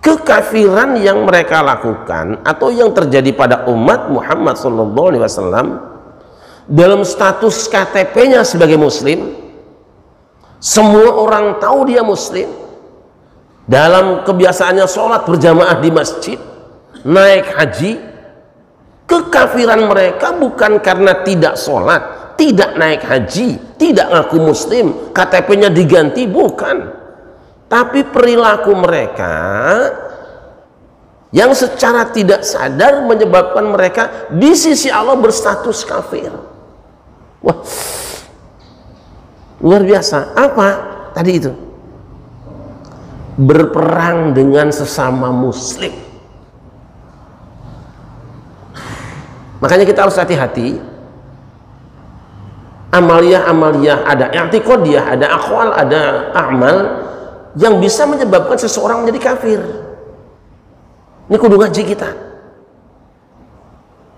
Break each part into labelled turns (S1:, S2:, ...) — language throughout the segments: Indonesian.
S1: kekafiran yang mereka lakukan atau yang terjadi pada umat Muhammad SAW dalam status KTP-nya sebagai muslim, semua orang tahu dia muslim, dalam kebiasaannya sholat berjamaah di masjid, naik haji. Kekafiran mereka bukan karena tidak sholat, tidak naik haji, tidak ngaku muslim, KTP-nya diganti, bukan. Tapi perilaku mereka yang secara tidak sadar menyebabkan mereka di sisi Allah berstatus kafir. Wah, luar biasa. Apa tadi itu? Berperang dengan sesama muslim. Makanya kita harus hati-hati. Amaliyah-amaliyah, ada i'tiqadiyah, ada aqwal, ada amal yang bisa menyebabkan seseorang menjadi kafir. Ini kudu ngaji kita.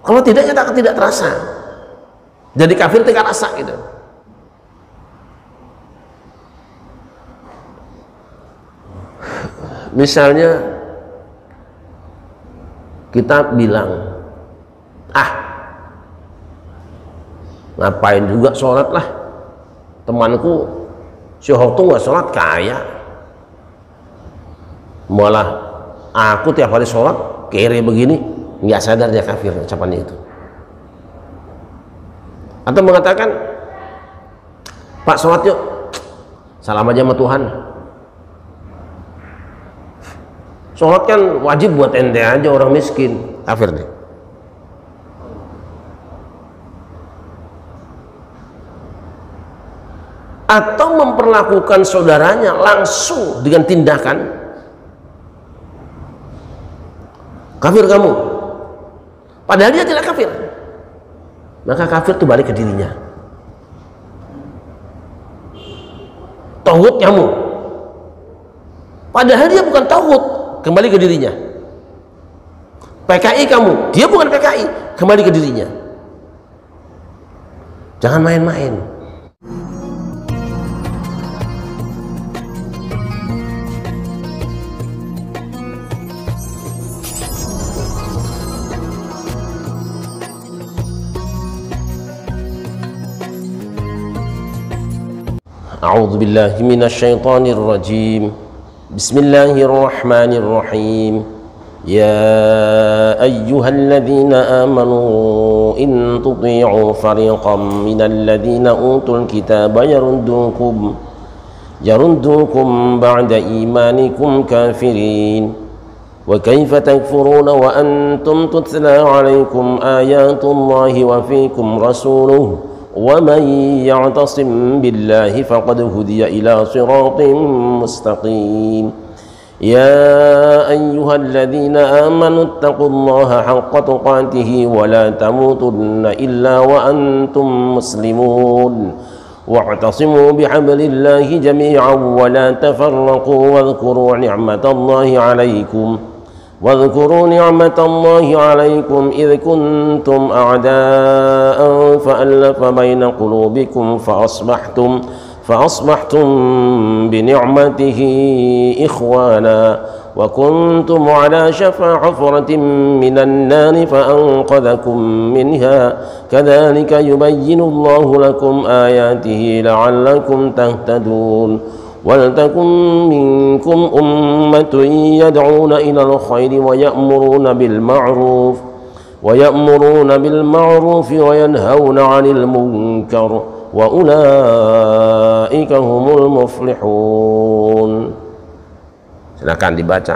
S1: Kalau tidak, kita akan tidak terasa. Jadi kafir tidak rasa gitu. Misalnya kita bilang, ngapain juga sholat lah, temanku si Hotu nggak sholat kaya, malah aku tiap hari sholat kere begini, nggak sadar dia kafir ucapannya itu. Atau mengatakan, Pak sholat yuk, salam aja sama Tuhan. Sholat kan wajib buat ente aja, orang miskin, kafir deh. Atau memperlakukan saudaranya langsung dengan tindakan, kafir kamu, padahal dia tidak kafir, maka kafir itu balik ke dirinya. Tauhid kamu, padahal dia bukan tauhid, kembali ke dirinya. PKI kamu, dia bukan PKI, kembali ke dirinya. Jangan main-main. A'udzu billahi minasyaitonir rajim. Bismillahirrahmanirrahim. Ya ayyuhalladzina amanu in tuti'u fariqam minal ladzina utul kitaba yaruddukum ba'da imanikum kafirin. Wa kaifa takfuruna wa antum tutla 'alaikum ayatullahi wa fiikum rasuluhu. وَمَنْ يَعْتَصِمْ بِاللَّهِ فَقَدْ هُدِيَ إِلَى صِرَاطٍ مُسْتَقِيمٍ يَا أَيُّهَا الَّذِينَ آمَنُوا اتَّقُوا اللَّهَ حَقَّ تُقَاتِهِ وَلَا تَمُوتُنَّ إِلَّا وَأَنْتُمْ مُسْلِمُونَ وَاعْتَصِمُوا بِحَبْلِ اللَّهِ جَمِيعًا وَلَا تَفَرَّقُوا وَاذْكُرُوا نِعْمَةَ اللَّهِ عَلَيْكُمْ إِذْ كُنْتُمْ أَعْدَاءً فَأَلَّفَ بَيْنَ قُلُوبِكُمْ فَأَصْبَحْتُمْ بِنِعْمَتِهِ إِخْوَانًا وَكُنْتُمْ عَلَى شَفَا حُفْرَةٍ مِنَ النَّارِ فَأَنْقَذَكُمْ مِنْهَا كَذَلِكَ يُبَيِّنُ اللَّهُ لَكُمْ آيَاتِهِ لَعَلَّكُمْ تَهْتَدُونَ وَلْتَكُنْ مِنْكُمْ أُمَّةٌ يَدْعُونَ إِلَى الْخَيْرِ وَيَأْمُرُونَ بِالْمَعْرُوفِ وَيَنْهَوْنَ عَنِ الْمُنْكَرِ وَأُولَئِكَ هُمُ الْمُفْلِحُونَ. Silakan dibaca.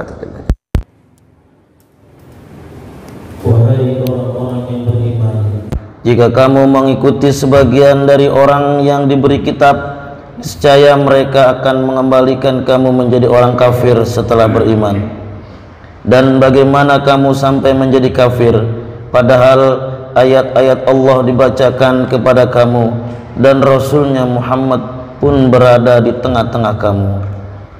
S2: Wahai orang-orang yang beriman,
S3: jika kamu mengikuti sebagian dari orang yang diberi kitab, niscaya mereka akan mengembalikan kamu menjadi orang kafir setelah beriman. Dan bagaimana kamu sampai menjadi kafir padahal ayat-ayat Allah dibacakan kepada kamu dan Rasulnya Muhammad pun berada di tengah-tengah kamu?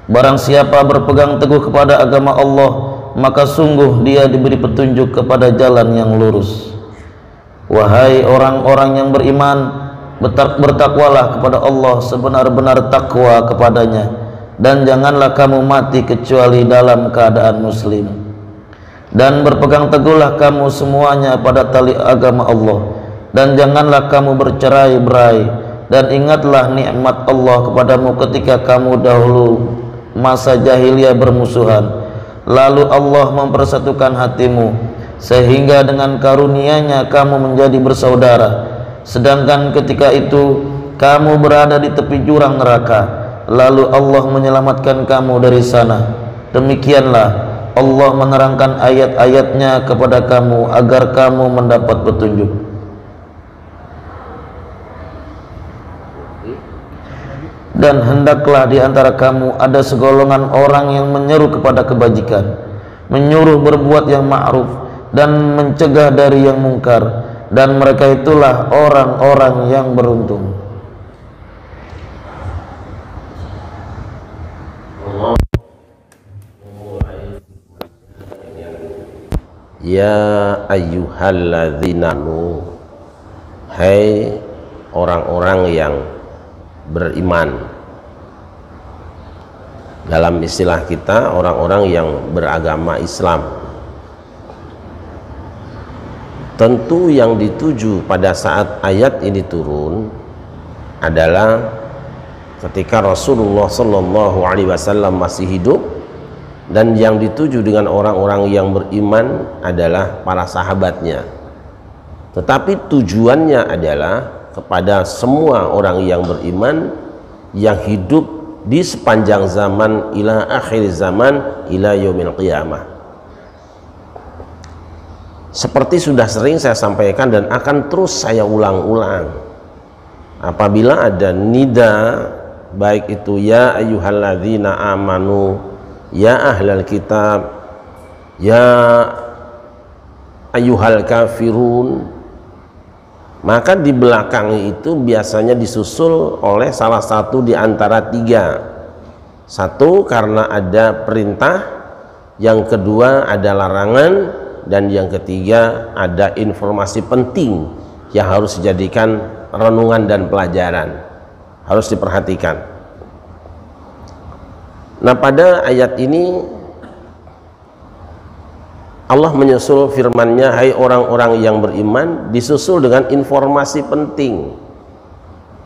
S3: Barang siapa berpegang teguh kepada agama Allah, maka sungguh dia diberi petunjuk kepada jalan yang lurus. Wahai orang-orang yang beriman, bertakwalah kepada Allah sebenar-benar takwa kepadanya, dan janganlah kamu mati kecuali dalam keadaan muslim. Dan berpegang teguhlah kamu semuanya pada tali agama Allah, dan janganlah kamu bercerai-berai, dan ingatlah nikmat Allah kepadamu ketika kamu dahulu masa jahiliyah bermusuhan, lalu Allah mempersatukan hatimu sehingga dengan karunia-Nya kamu menjadi bersaudara. Sedangkan ketika itu kamu berada di tepi jurang neraka, lalu Allah menyelamatkan kamu dari sana. Demikianlah Allah menerangkan ayat-ayatnya kepada kamu agar kamu mendapat petunjuk. Dan hendaklah di antara kamu ada segolongan orang yang menyeru kepada kebajikan, menyuruh berbuat yang ma'ruf, dan mencegah dari yang mungkar, dan mereka itulah orang-orang yang beruntung.
S1: Ya ayyuhalladzina amanu, hai orang-orang yang beriman. Dalam istilah kita, orang-orang yang beragama Islam. Tentu yang dituju pada saat ayat ini turun adalah ketika Rasulullah Shallallahu Alaihi Wasallam masih hidup, dan yang dituju dengan orang-orang yang beriman adalah para sahabatnya. Tetapi tujuannya adalah kepada semua orang yang beriman yang hidup di sepanjang zaman ila akhir zaman ila yaumil qiyamah. Seperti sudah sering saya sampaikan dan akan terus saya ulang-ulang, apabila ada nida, baik itu ya ayyuhalladzina amanu, ya ahlal kitab, ya ayyuhal kafirun, maka di belakang itu biasanya disusul oleh salah satu di antara tiga. Satu karena ada perintah, yang kedua ada larangan, dan yang ketiga ada informasi penting yang harus dijadikan renungan dan pelajaran, harus diperhatikan. Nah, pada ayat ini Allah menyusul firman-Nya, hai orang-orang yang beriman, disusul dengan informasi penting.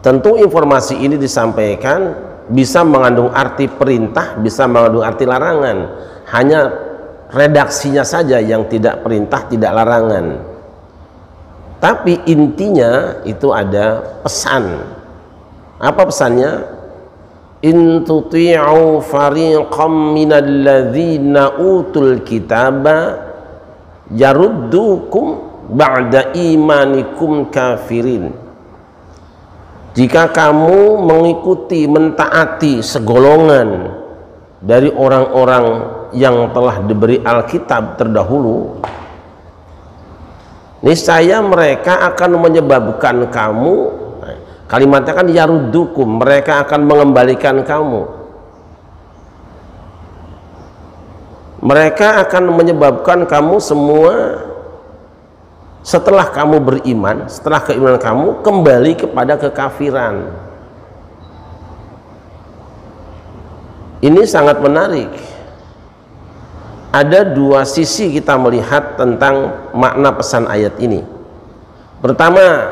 S1: Tentu informasi ini disampaikan bisa mengandung arti perintah, bisa mengandung arti larangan. Hanya redaksinya saja yang tidak perintah, tidak larangan. Tapi intinya itu ada pesan. Apa pesannya? In tuti'u fariqam minal ladzina utul kitaba yaruddukum ba'da imanikum kafirin. Jika kamu mengikuti, mentaati segolongan dari orang-orang yang telah diberi Alkitab terdahulu, niscaya mereka akan menyebabkan kamu, kalimatnya kan yaruddukum, mereka akan mengembalikan kamu. Mereka akan menyebabkan kamu semua setelah kamu beriman, setelah keimanan kamu kembali kepada kekafiran. Ini sangat menarik. Ada dua sisi kita melihat tentang makna pesan ayat ini. Pertama,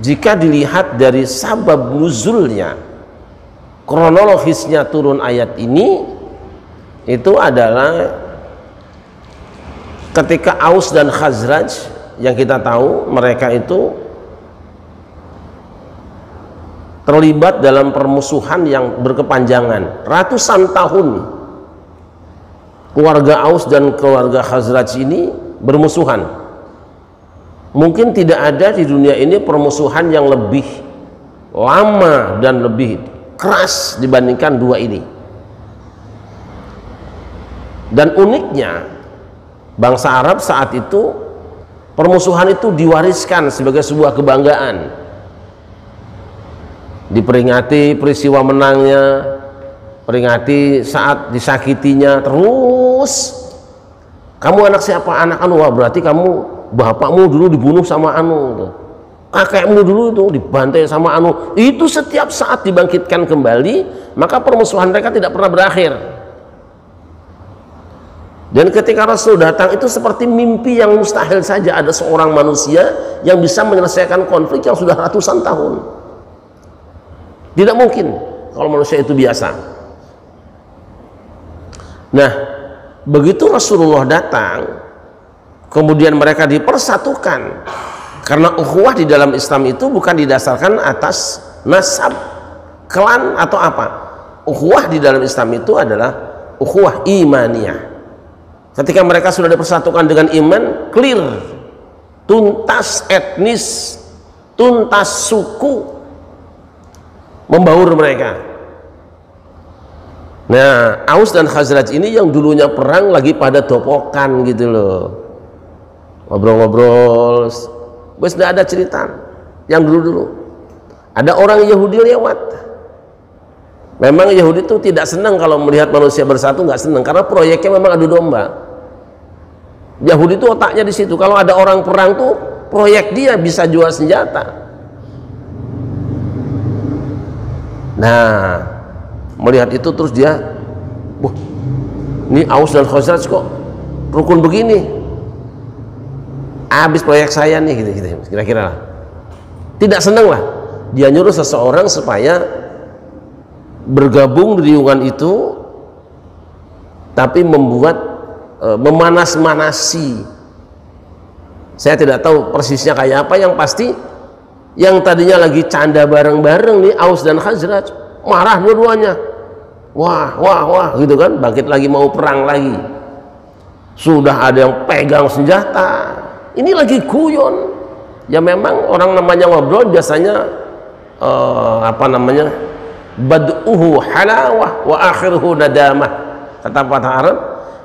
S1: jika dilihat dari sabab nuzulnya, kronologisnya turun ayat ini, itu adalah ketika Aus dan Khazraj, yang kita tahu mereka itu terlibat dalam permusuhan yang berkepanjangan ratusan tahun. Keluarga Aus dan keluarga Khazraj ini bermusuhan. Mungkin tidak ada di dunia ini permusuhan yang lebih lama dan lebih keras dibandingkan dua ini. Dan uniknya, bangsa Arab saat itu permusuhan itu diwariskan sebagai sebuah kebanggaan. Diperingati peristiwa menangnya, peringati saat disakitinya, terus kamu anak siapa? Anak anu. Wah, berarti kamu bapakmu dulu dibunuh sama anu. kakekmu dulu itu dibantai sama anu, itu setiap saat dibangkitkan kembali, maka permusuhan mereka tidak pernah berakhir. Dan ketika Rasul datang itu seperti mimpi yang mustahil saja ada seorang manusia yang bisa menyelesaikan konflik yang sudah ratusan tahun. Tidak mungkin kalau manusia itu biasa. Nah, begitu Rasulullah datang, kemudian mereka dipersatukan, karena ukhuwah di dalam Islam itu bukan didasarkan atas nasab, klan atau apa. Ukhuwah di dalam Islam itu adalah ukhuwah imaniyah. Ketika mereka sudah dipersatukan dengan iman, clear, tuntas etnis, tuntas suku, membaur mereka. Nah, Aus dan Khazraj ini yang dulunya perang lagi pada topokan gitu loh, ngobrol-ngobrol, bos tidak ada cerita yang dulu-dulu. Ada orang Yahudi lewat, memang Yahudi itu tidak senang kalau melihat manusia bersatu, nggak senang, karena proyeknya memang adu domba. Yahudi itu otaknya di situ, kalau ada orang perang tuh proyek dia bisa jual senjata. Nah, melihat itu terus dia, wah, ini Aus dan Khazraj kok rukun begini, habis proyek saya nih, gitu kira-kira. Tidak senang lah, dia nyuruh seseorang supaya bergabung di lingkungan itu, tapi membuat memanas-manasi. Saya tidak tahu persisnya kayak apa, yang pasti yang tadinya lagi canda bareng-bareng nih Aus dan Khazraj marah dua-duanya, wah gitu kan, bangkit lagi mau perang lagi. Sudah ada yang pegang senjata, ini lagi guyon. Ya memang orang namanya ngobrol biasanya bad'uhu halawah wa akhiruhu nadamah, kata patah Arab,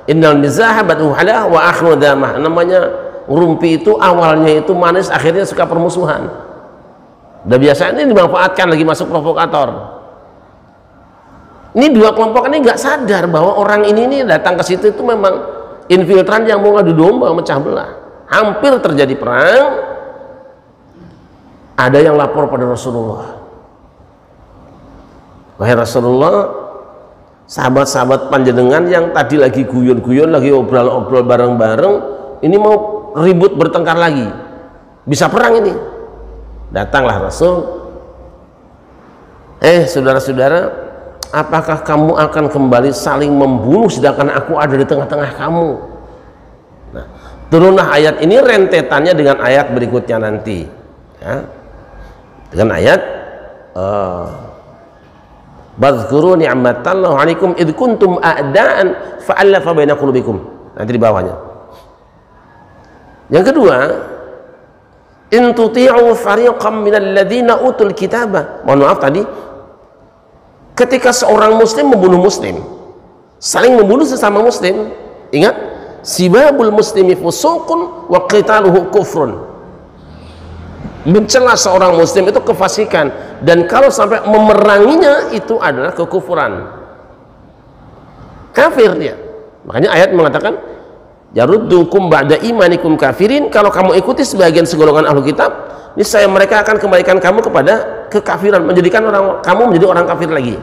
S1: innal mizaha bad'uhu halawah wa akhiruhu nadamah. Namanya rumpi itu awalnya itu manis, akhirnya suka permusuhan. Udah biasa ini dimanfaatkan, lagi masuk provokator. Ini dua kelompok ini nggak sadar bahwa orang ini datang ke situ itu memang infiltran yang mau ngadu domba, mecah belah. Hampir terjadi perang. Ada yang lapor pada Rasulullah, wahai Rasulullah, sahabat-sahabat panjenengan yang tadi lagi guyon-guyon, lagi obrol-obrol bareng-bareng, ini mau ribut bertengkar lagi, bisa perang ini. Datanglah Rasul, saudara-saudara, apakah kamu akan kembali saling membunuh sedangkan aku ada di tengah-tengah kamu? Nah, turunlah ayat ini, rentetannya dengan ayat berikutnya nanti ya. Dengan ayat Badhkuru ni'matallahi 'alaikum id kuntum a'da'an fa'alafa baina qulubikum. Nanti di bawahnya. Yang kedua, in tuti'u fariqam minal ladzina utul kitaba. Mohon maaf tadi, ketika seorang muslim membunuh muslim, saling membunuh sesama muslim, ingat, sibabul muslimi fusuqun wa qitaluhu kufrun. Mencela seorang muslim itu kefasikan, dan kalau sampai memeranginya itu adalah kekufuran, kafir dia. Makanya ayat mengatakan yaruddukum ba'da imanikum kafirin, kalau kamu ikuti sebagian segolongan ahlu kitab, niscaya mereka akan kembalikan kamu kepada kekafiran, menjadikan kamu menjadi orang kafir lagi.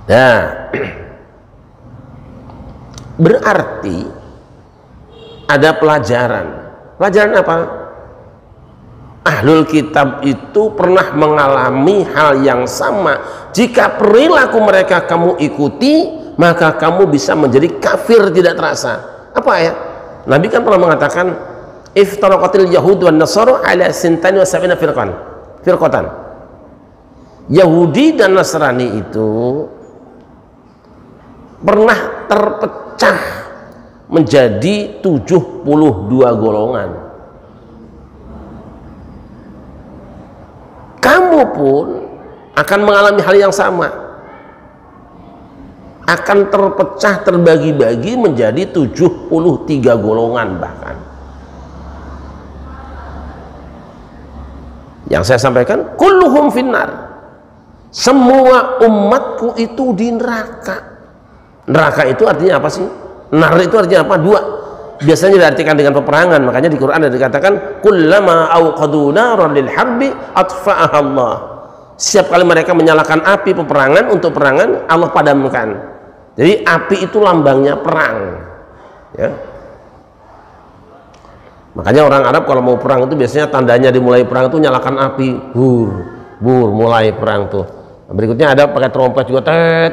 S1: Nah, berarti ada pelajaran apa? Ahlul kitab itu pernah mengalami hal yang sama. Jika perilaku mereka kamu ikuti, maka kamu bisa menjadi kafir tidak terasa. Apa ya? Nabi kan pernah mengatakan, iftaraqatil yahud wan nasara ala sintani wa sab'ina firqatan. Yahudi dan Nasrani itu pernah terpecah menjadi 72 golongan. Kamu pun akan mengalami hal yang sama, akan terpecah, terbagi-bagi menjadi 73 golongan bahkan. Yang saya sampaikan, kulluhum finnar, semua umatku itu di neraka. Neraka itu artinya apa sih? Nar itu artinya apa? Dua, biasanya diartikan dengan peperangan. Makanya di Quran ada dikatakan kullama auqadu naran lil harbi atfa'aha Allah. Setiap kali mereka menyalakan api peperangan untuk perangan, Allah padamkan. Jadi api itu lambangnya perang, ya. Makanya orang Arab kalau mau perang itu biasanya tandanya dimulai perang itu nyalakan api, bur mulai perang tuh. Berikutnya ada pakai trompet juga,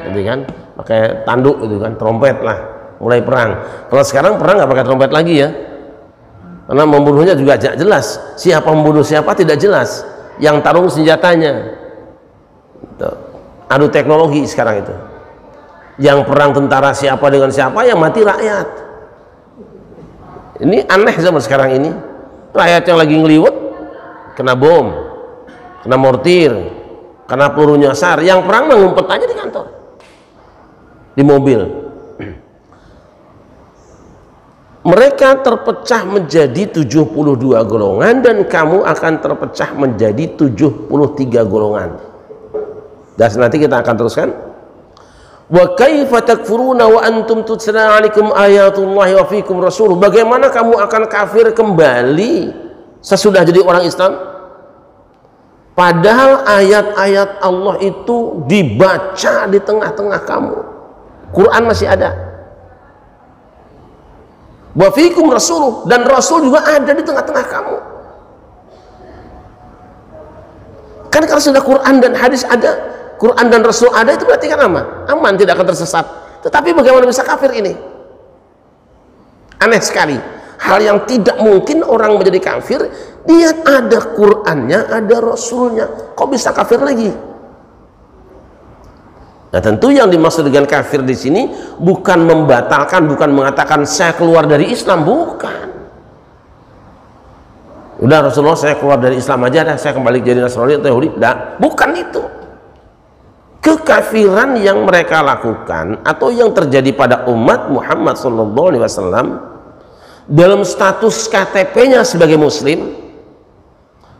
S1: gitu kan, pakai tanduk gitu kan, trompet lah, mulai perang. Kalau sekarang perang nggak pakai trompet lagi ya, karena membunuhnya juga jelas, siapa membunuh siapa tidak jelas, yang tarung senjatanya. Adu teknologi sekarang itu, yang perang tentara siapa dengan siapa, yang mati rakyat. Ini aneh zaman sekarang ini, rakyat yang lagi ngeliwet kena bom, kena mortir, kena peluru nyasar, yang perang ngumpet aja di kantor, di mobil. Mereka terpecah menjadi 72 golongan dan kamu akan terpecah menjadi 73 golongan. Dan nanti kita akan teruskan. Wa kaifa takfuruna wa antum tutla 'alaikum ayatullahi wa fiikum rasuluh. Bagaimana kamu akan kafir kembali sesudah jadi orang Islam? Padahal ayat-ayat Allah itu dibaca di tengah-tengah kamu. Quran masih ada. Wa fiikum rasuluh, dan Rasul juga ada di tengah-tengah kamu. Kan kalau sudah Quran dan hadis ada, Quran dan Rasul ada, itu berarti kan aman, tidak akan tersesat. Tetapi bagaimana bisa kafir ini? Aneh sekali. Hal yang tidak mungkin orang menjadi kafir, dia ada Qurannya, ada Rasulnya, kok bisa kafir lagi? Nah, tentu yang dimaksud dengan kafir di sini bukan membatalkan, bukan mengatakan saya keluar dari Islam, bukan. Udah Rasulullah saya keluar dari Islam aja dah, saya kembali jadi Nasrani atau Yahudi, bukan itu. Kekafiran yang mereka lakukan atau yang terjadi pada umat Muhammad SAW dalam status KTP-nya sebagai muslim,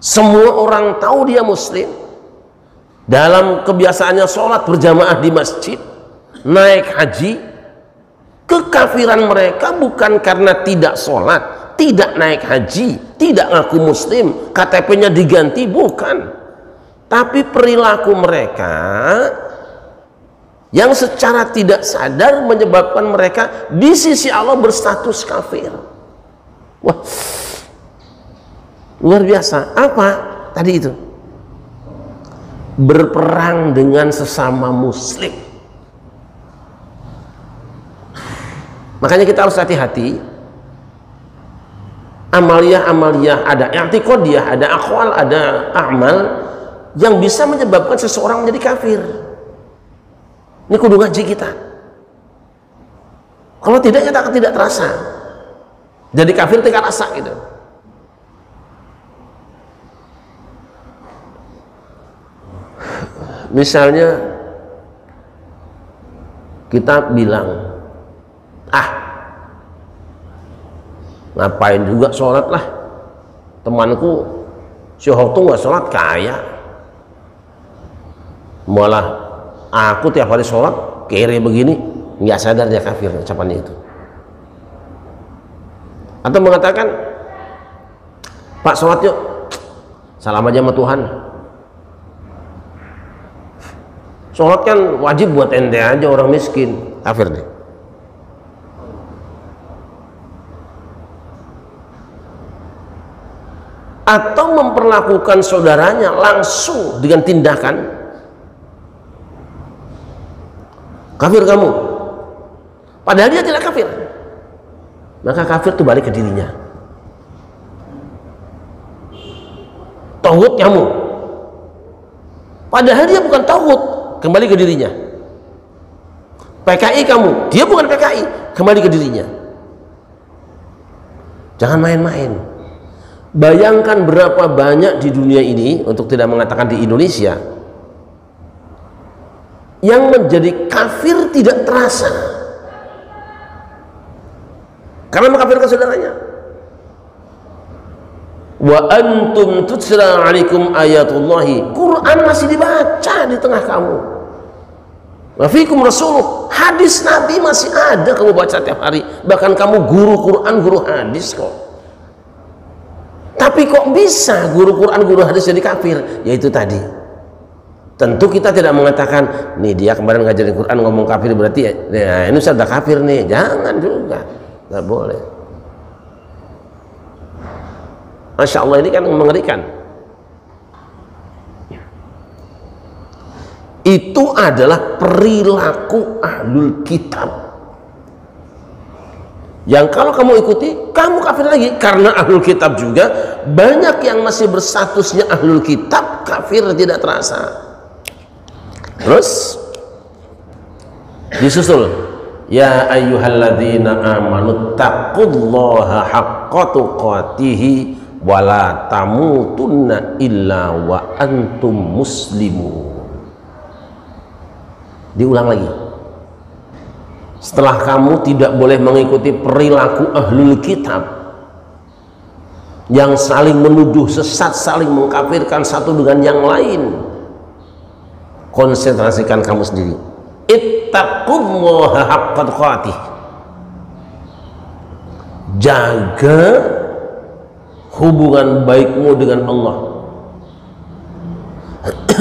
S1: semua orang tahu dia muslim, dalam kebiasaannya sholat berjamaah di masjid, naik haji. Kekafiran mereka bukan karena tidak sholat, tidak naik haji, tidak ngaku muslim, KTP-nya diganti, bukan. Tapi perilaku mereka yang secara tidak sadar menyebabkan mereka di sisi Allah berstatus kafir. Wah, luar biasa. Apa tadi itu? Berperang dengan sesama muslim. Makanya kita harus hati-hati. Amaliyah ada i'tiqadiyah, ada aqwal, ada amal yang bisa menyebabkan seseorang menjadi kafir. Ini kudu ngaji kita. Kalau tidak, kita akan tidak terasa. Jadi kafir tidak rasa gitu. Misalnya kita bilang, ngapain juga sholat lah, temanku syuhok tuh nggak sholat kaya, malah aku tiap hari sholat kere begini, nggak sadar dia kafir ucapannya itu. Atau mengatakan, Pak sholat yuk, salam aja sama Tuhan. Sholat kan wajib buat ente aja, orang miskin, kafir deh. Atau memperlakukan saudaranya langsung dengan tindakan, kafir kamu, padahal dia tidak kafir, maka kafir itu balik ke dirinya. Tauhid kamu, padahal dia bukan tauhid, kembali ke dirinya. PKI kamu, dia bukan PKI, kembali ke dirinya. Jangan main-main. Bayangkan berapa banyak di dunia ini, untuk tidak mengatakan di Indonesia, yang menjadi kafir tidak terasa karena mengkafirkan saudaranya. Wa antum tutla 'alaikum ayatullahi, Quran masih dibaca di tengah kamu. Wa fiikum rasuluh, hadis Nabi masih ada kamu baca tiap hari, bahkan kamu guru Quran, guru hadis kok. Tapi kok bisa guru Quran, guru hadis jadi kafir? Yaitu tadi, tentu kita tidak mengatakan nih dia kemarin ngajarin Quran ngomong kafir berarti ya ini sudah kafir nih, jangan juga, nggak boleh. Masya Allah, ini kan mengerikan. Itu adalah perilaku ahlul kitab yang kalau kamu ikuti, kamu kafir lagi. Karena ahlul kitab juga banyak yang masih berstatusnya ahlul kitab, kafir tidak terasa. Terus disusul, ya ayyuhalladzina amanu taqullaha haqqa tuqatihi wala tamutunna illa wa antum muslimun. Diulang lagi, setelah kamu tidak boleh mengikuti perilaku ahlul kitab yang saling menuduh sesat, saling mengkafirkan satu dengan yang lain, konsentrasikan kamu sendiri. Ittaqullaha haqqa tuqatih, jaga hubungan baikmu dengan Allah.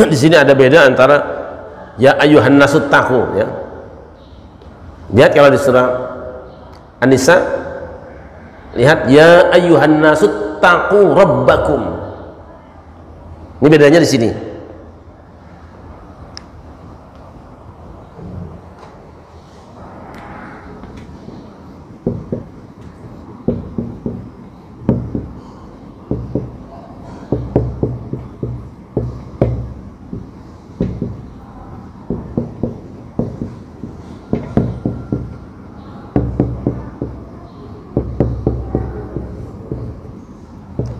S1: Di sini ada beda antara ya ayyuhan nasut taqu, ya. Lihat kalau di surah An-Nisa, lihat ya ayyuhan nasut taqu rabbakum. Ini bedanya di sini.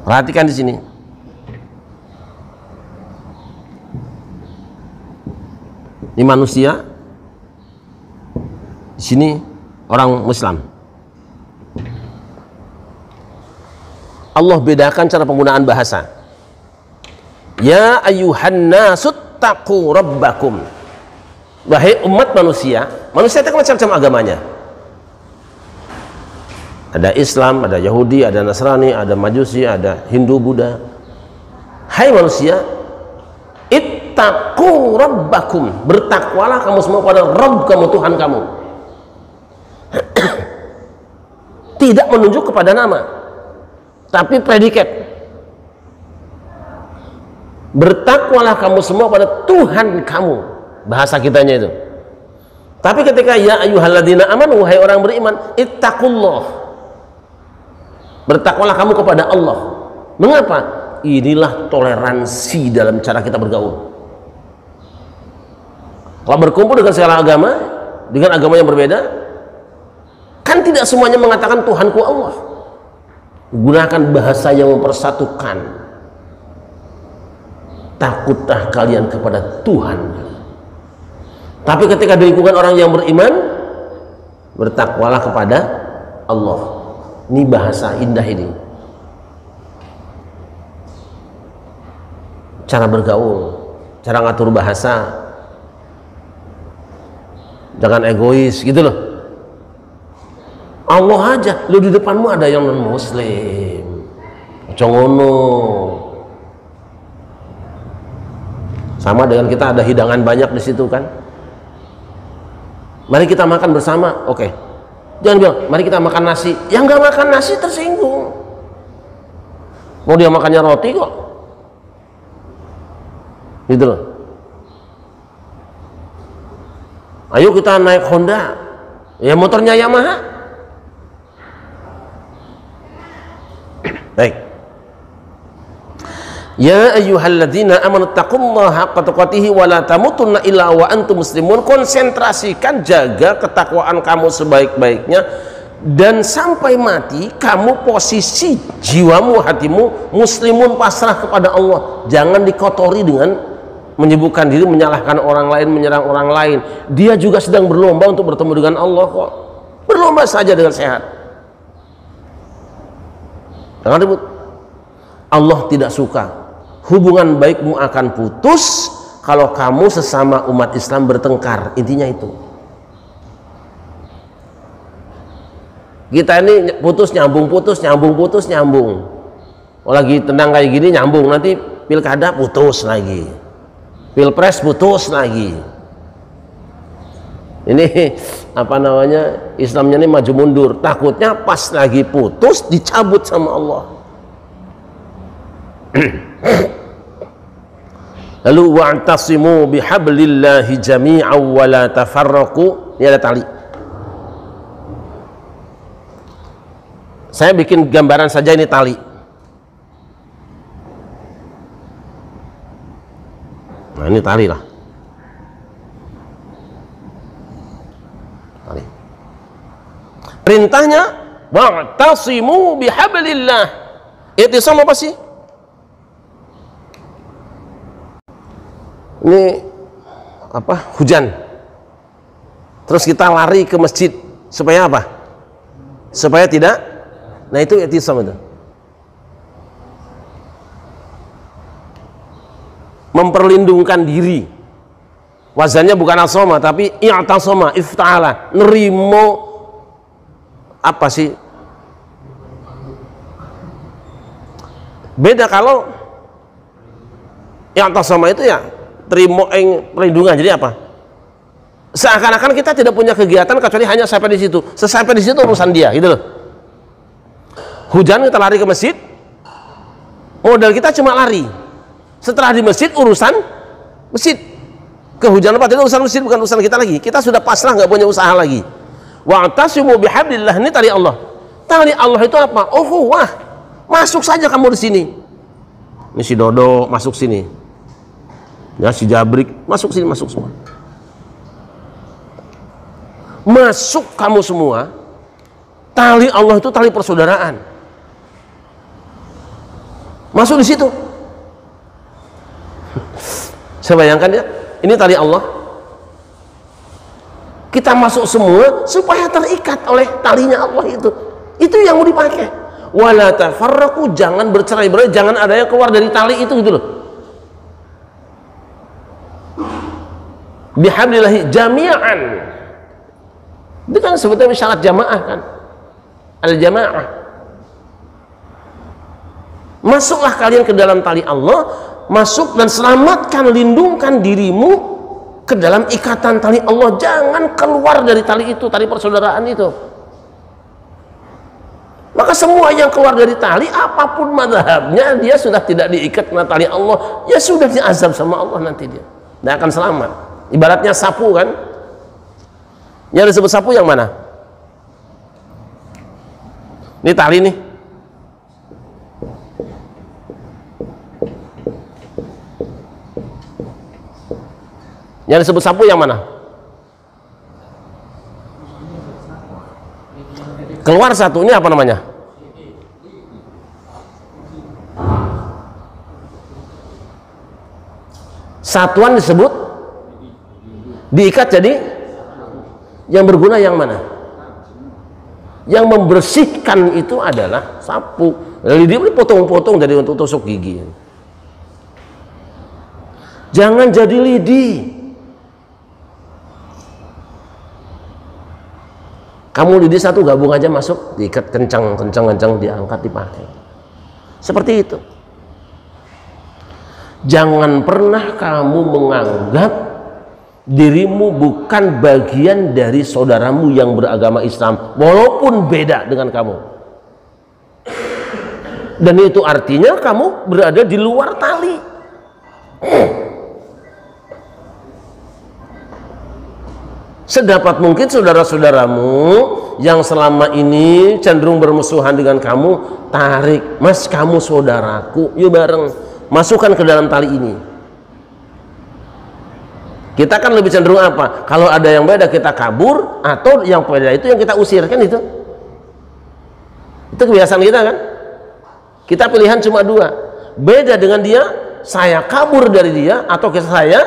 S1: Perhatikan di sini. Ini manusia, di sini orang Muslim. Allah bedakan cara penggunaan bahasa. Ya ayyuhan nasut taqu rabbakum. Wahai umat manusia, manusia itu kan macam-macam agamanya. Ada Islam, ada Yahudi, ada Nasrani, ada Majusi, ada Hindu, Buddha. Hai manusia, ittaqu rabbakum, bertakwalah kamu semua pada Rabb kamu, Tuhan kamu. Tidak menunjuk kepada nama, tapi predikat. Bertakwalah kamu semua pada Tuhan kamu, bahasa kitanya itu. Tapi ketika ya ayyuhalladzina amanu, wahai orang beriman, ittaqullah, bertakwalah kamu kepada Allah. Mengapa? Inilah toleransi dalam cara kita bergaul. Kalau berkumpul dengan segala agama, dengan agama yang berbeda, kan tidak semuanya mengatakan Tuhanku Allah. Gunakan bahasa yang mempersatukan. Takutlah kalian kepada Tuhan. Tapi ketika di lingkungan orang yang beriman, bertakwalah kepada Allah. Ini bahasa indah ini, cara bergaul, cara ngatur bahasa, jangan egois gitu loh. Allah aja, lu di depanmu ada yang non muslim, congono. Sama dengan kita ada hidangan banyak di situ kan, mari kita makan bersama, oke. Jangan bilang, mari kita makan nasi. Yang nggak makan nasi tersinggung. Mau dia makannya roti kok. Gitu loh. Ayo kita naik Honda. Ya motornya Yamaha. Baik. Ya ayyuhalladzina amanu taqullaha haqqa tuqatih wa la tamutunna illa wa antum muslimun. Konsentrasikan, jaga ketakwaan kamu sebaik-baiknya, dan sampai mati kamu posisi jiwamu, hatimu muslimun, pasrah kepada Allah. Jangan dikotori dengan menyibukkan diri, menyalahkan orang lain, menyerang orang lain. Dia juga sedang berlomba untuk bertemu dengan Allah kok. Berlomba saja dengan sehat. Jangan ribut. Allah tidak suka. Hubungan baikmu akan putus kalau kamu sesama umat Islam bertengkar. Intinya itu. Kita ini putus nyambung, putus nyambung, putus nyambung. Oh, lagi tenang kayak gini nyambung, nanti pilkada putus lagi, pilpres putus lagi. Ini apa namanya, Islamnya ini maju mundur, takutnya pas lagi putus dicabut sama Allah. Lalu wa'tasimu bihablillahi jami'an wa la tafarraqu. Ini ada tali. Saya bikin gambaran saja, ini tali. Nah, ini tali lah. Tali. Perintahnya wa'tasimu bihablillah. I'tisam apa sih? Ini apa? Hujan. Terus kita lari ke masjid supaya apa? Supaya tidak. Nah, itu i'tisam itu. Memperlindungkan diri. Wazannya bukan asoma tapi i'tasama, ifta'ala, nerimo apa sih? Beda kalau i'tasama itu ya terima perlindungan. Jadi apa? Seakan-akan kita tidak punya kegiatan kecuali hanya sampai di situ. Sesampai di situ urusan dia, gitu loh. Hujan kita lari ke masjid, modal kita cuma lari. Setelah di masjid urusan masjid. Kehujanan apa tidak urusan masjid, bukan urusan kita lagi. Kita sudah pasrah, nggak punya usaha lagi. Wa'tasimu bihablillah, ini tali Allah. Tali Allah itu apa? Oh, wah, masuk saja kamu di sini. Ini si Dodo masuk sini. Ya, si Jabrik masuk sini, masuk semua. Masuk kamu semua. Tali Allah itu tali persaudaraan. Masuk di situ. Saya bayangkan ya, ini tali Allah. Kita masuk semua supaya terikat oleh talinya Allah itu. Itu yang mau dipakai. Wala tafarraqu, jangan bercerai-berai, jangan ada yang keluar dari tali itu, gitu loh. Bihablillahi jami'an. Itu kan sebetulnya syarat jamaah kan. Al-jamaah. Masuklah kalian ke dalam tali Allah, masuk dan selamatkan, lindungkan dirimu ke dalam ikatan tali Allah. Jangan keluar dari tali itu, tali persaudaraan itu. Maka semua yang keluar dari tali, apapun mazhabnya, dia sudah tidak diikat dengan tali Allah, ya sudah diazab sama Allah nanti dia. Dia akan selamat. Ibaratnya sapu kan. Yang disebut sapu yang mana? Ini tali nih. Yang disebut sapu yang mana? Keluar satu, ini apa namanya? Satuan disebut, diikat jadi yang berguna yang mana? Yang membersihkan itu adalah sapu. Lidi ini potong-potong jadi untuk tusuk gigi. Jangan jadi lidi. Kamu lidi satu gabung aja masuk, diikat kencang, diangkat, dipakai. Seperti itu. Jangan pernah kamu menganggap dirimu bukan bagian dari saudaramu yang beragama Islam, walaupun beda dengan kamu. Dan itu artinya kamu berada di luar tali. Sedapat mungkin saudara-saudaramu yang selama ini cenderung bermusuhan dengan kamu, tarik. Mas, kamu saudaraku, yuk bareng masukkan ke dalam tali ini. Kita kan lebih cenderung apa? Kalau ada yang beda kita kabur, atau yang beda itu yang kita usir, kan itu. Itu kebiasaan kita kan. Kita pilihan cuma dua. Beda dengan dia, saya kabur dari dia, atau saya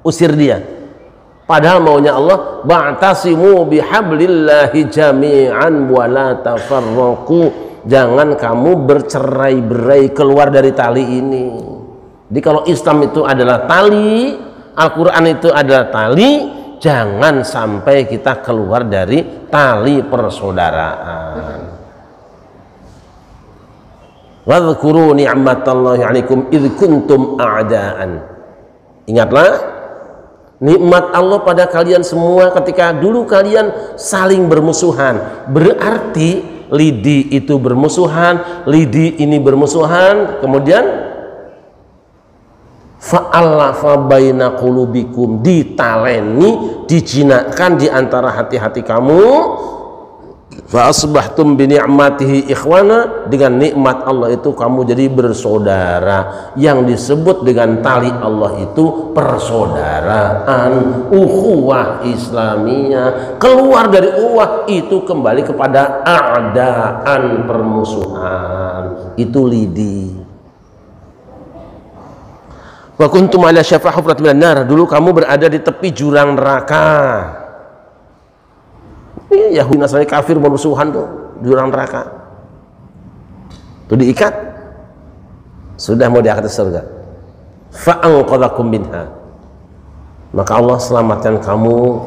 S1: usir dia. Padahal maunya Allah, ba'tasimu bihablillahi jami'an wa la tafarraqu. Jangan kamu bercerai-berai keluar dari tali ini. Jadi kalau Islam itu adalah tali, Al-Quran itu adalah tali, jangan sampai kita keluar dari tali persaudaraan. Wadhkuru ni'matallahi 'alaikum idh kuntum a'daan. Ingatlah nikmat Allah pada kalian semua ketika dulu kalian saling bermusuhan. Berarti lidi itu bermusuhan, lidi ini bermusuhan, kemudian fa'alafa baina qulubikum, ditaleni, dijinakan di antara hati-hati kamu, fa asbahtum bi ni'matihi ikhwana, dengan nikmat Allah itu kamu jadi bersaudara. Yang disebut dengan tali Allah itu persaudaraan, ukhuwah Islamiyah. Keluar dari ukhuwah itu kembali kepada a'daan, permusuhan. Itu lidi. Wa kuntum ala syafa hufrat minan nar, dulu kamu berada di tepi jurang neraka. Ini Yahudi Nasrani kafir bermusuhan tuh, jurang neraka. Tuh diikat, sudah mau diangkat ke surga. Fa anqadhakum minha, maka Allah selamatkan kamu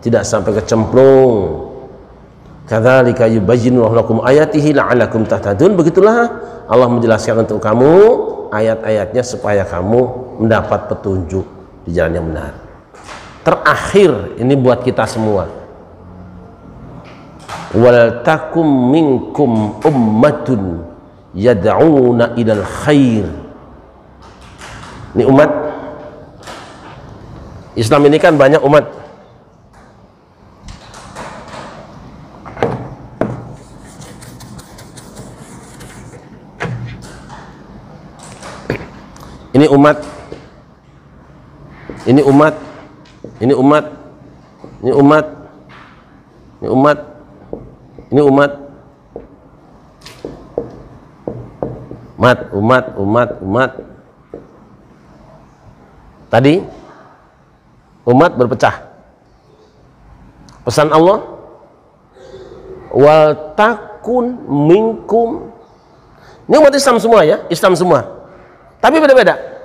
S1: tidak sampai kecemplung. Kadzalika yubayyinu lakum ayatihi la'allakum tahtadun. Begitulah Allah menjelaskan untuk kamu ayat-ayatnya supaya kamu mendapat petunjuk di jalan yang benar. Terakhir ini buat kita semua, wal takum minkum ummatun yad'una ilal khair. Ini umat Islam ini kan banyak umat. Ini umat, ini umat, ini umat, ini umat, ini umat, ini umat, umat. Tadi umat berpecah. Pesan Allah, wal takun minkum. Ini umat Islam semua ya, Islam semua. Tapi beda-beda.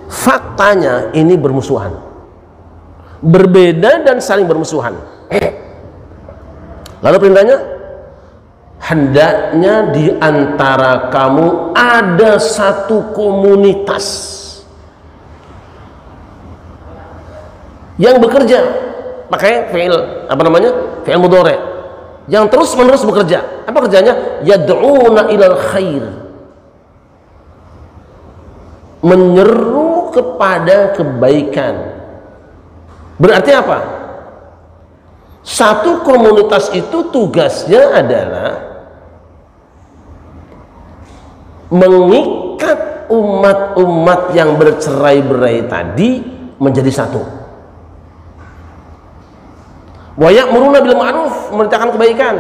S1: Faktanya ini bermusuhan, berbeda dan saling bermusuhan. Lalu perintahnya, hendaknya di antara kamu ada satu komunitas yang bekerja pakai fi'il apa namanya, fi'il mudhari', yang terus menerus bekerja. Apa kerjanya? Yad'una ilal khair, menyeru kepada kebaikan. Berarti apa? Satu komunitas itu tugasnya adalah mengikat umat-umat yang bercerai-berai tadi menjadi satu. Wa ya'muruna bil ma'ruf, memerintahkan kebaikan.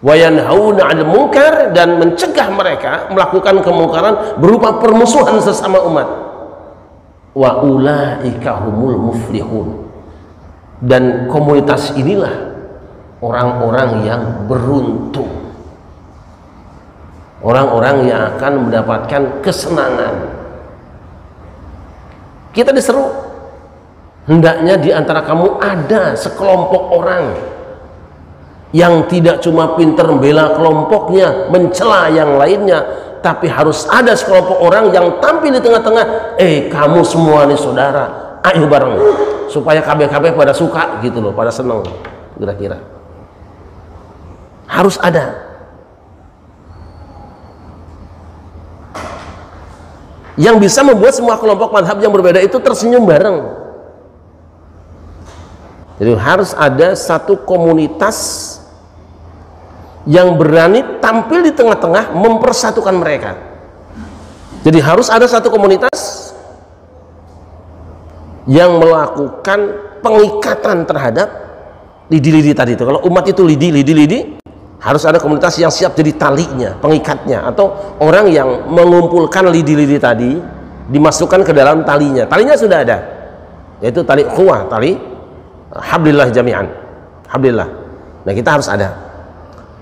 S1: Wa yanhauna 'anil munkar, dan mencegah mereka melakukan kemungkaran berupa permusuhan sesama umat. Wa ulaika humul muflihun, dan komunitas inilah orang-orang yang beruntung, orang-orang yang akan mendapatkan kesenangan. Kita diseru, hendaknya di antara kamu ada sekelompok orang yang tidak cuma pinter membela kelompoknya, mencela yang lainnya, tapi harus ada sekelompok orang yang tampil di tengah-tengah. Kamu semua nih saudara, ayo bareng, supaya KB-KB pada suka gitu loh, pada seneng. Kira-kira harus ada. Yang bisa membuat semua kelompok mazhab yang berbeda itu tersenyum bareng. Jadi harus ada satu komunitas yang berani tampil di tengah-tengah mempersatukan mereka. Jadi harus ada satu komunitas yang melakukan pengikatan terhadap lidi-lidi tadi itu. Kalau umat itu lidi, harus ada komunitas yang siap jadi talinya, pengikatnya, atau orang yang mengumpulkan lidi-lidi tadi, dimasukkan ke dalam talinya. Talinya sudah ada, yaitu tali ukhuwah, tali hablillah jami'an, hablillah. Nah, kita harus ada.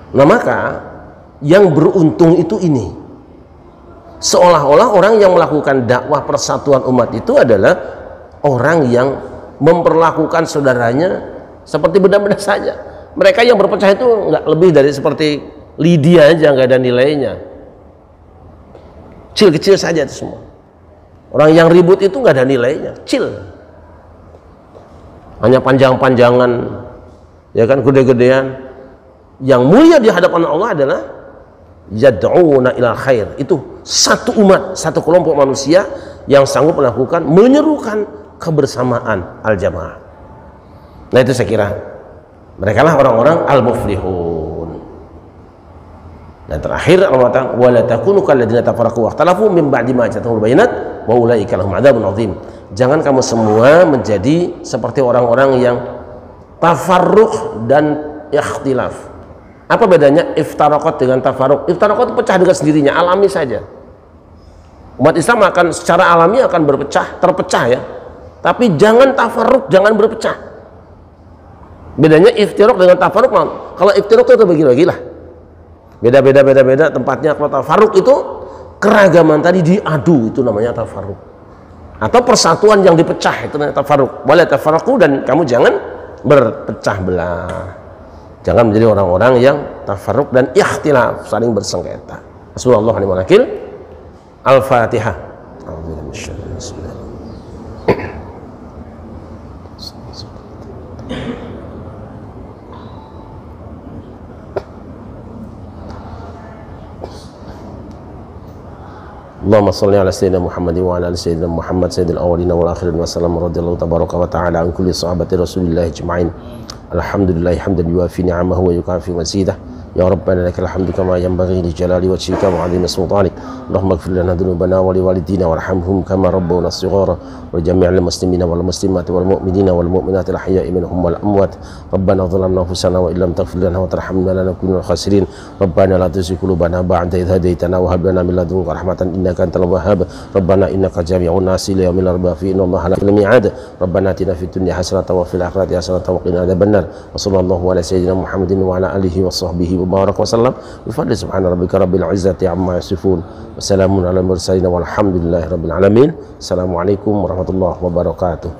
S1: Nah, maka yang beruntung itu ini, Seolah-olah orang yang melakukan dakwah persatuan umat itu adalah orang yang memperlakukan saudaranya seperti benda-benda saja. Mereka yang berpecah itu nggak lebih dari seperti lidi aja, nggak ada nilainya. Kecil-kecil saja itu semua. Orang yang ribut itu nggak ada nilainya, kecil. Hanya panjang-panjangan, ya kan, gede-gedean. Yang mulia di hadapan Allah adalah yad'una ilal khair. Itu satu umat, satu kelompok manusia yang sanggup melakukan, menyerukan kebersamaan al-jamaah. Nah itu saya kira mereka lah orang-orang al-muflihun. Dan terakhir Allah mengatakan wala takunu kalladzina tafarraqu wa ikhtalafu min ba'di ma ja'atuhumul bayinat wa ulaika lahum 'adzabun 'adzim. Jangan kamu semua menjadi seperti orang-orang yang tafarruq dan ikhtilaf. Apa bedanya iftaraqat dengan tafarruq? Iftaraqat pecah dengan sendirinya, alami saja. Umat Islam akan secara alami akan berpecah, terpecah ya. Tapi jangan tafarruq, jangan berpecah. Bedanya iftiraq dengan tafarruq. Kalau iftiraq itu bagi-bagi lah. Beda tempatnya. Kalau tafarruq itu keragaman tadi diadu, itu namanya tafarruq. Atau persatuan yang dipecah, itu namanya tafarruq. Wala tafarraqu, dan kamu jangan berpecah belah. Jangan menjadi orang-orang yang tafarruq dan ikhtilaf, saling bersengketa. Rasulullah SAW. Al-Fatihah. Allahumma salli ala sayyidina Muhammadin wa ala ali sayyidina Muhammad sayyidil awwalin wal akhirin wa sallam radhiyallahu tabaraka wa ta'ala an kulli sahabati Rasulillah ajma'in. Alhamdulillah hamdan yuwafi ni'amahu wa yukafi mazidah. Ya Rabbana lakal hamdu kama yanbaghi li jalali wajhika wa 'azimi sultanik. Allahumma ighfir lana dhunubana wa li walidina warhamhum kama rabbawna shighara wa jami'al muslimina wal muslimati wal mu'minina wal mu'minati al ahya'i minhum wal amwat. Rabbana dhalamna anfusana wa illam taghfir lana wa tarhamna lanakunanna minal khasirin. Rabbana la tuzigh qulubana ba'da idh hadaytana wa hab lana min ladunka rahmatan innaka antal wahhab. Rabbana innaka jami'un nasi li yawmin la rayba fihi innallaha la yukhlifu al-mi'ad. Rabbana atina fid dunya hasanatan wa fil akhirati hasanatan wa qina adzabannar. Wa sallallahu ala sayyidina Muhammadin wa ala alihi wa sahbihi وبارك وسلم بفضل سبحان ربك رب العزة عما يصفون وسلام على المرسلين والحمد لله رب العالمين. السلام عليكم ورحمة الله وبركاته.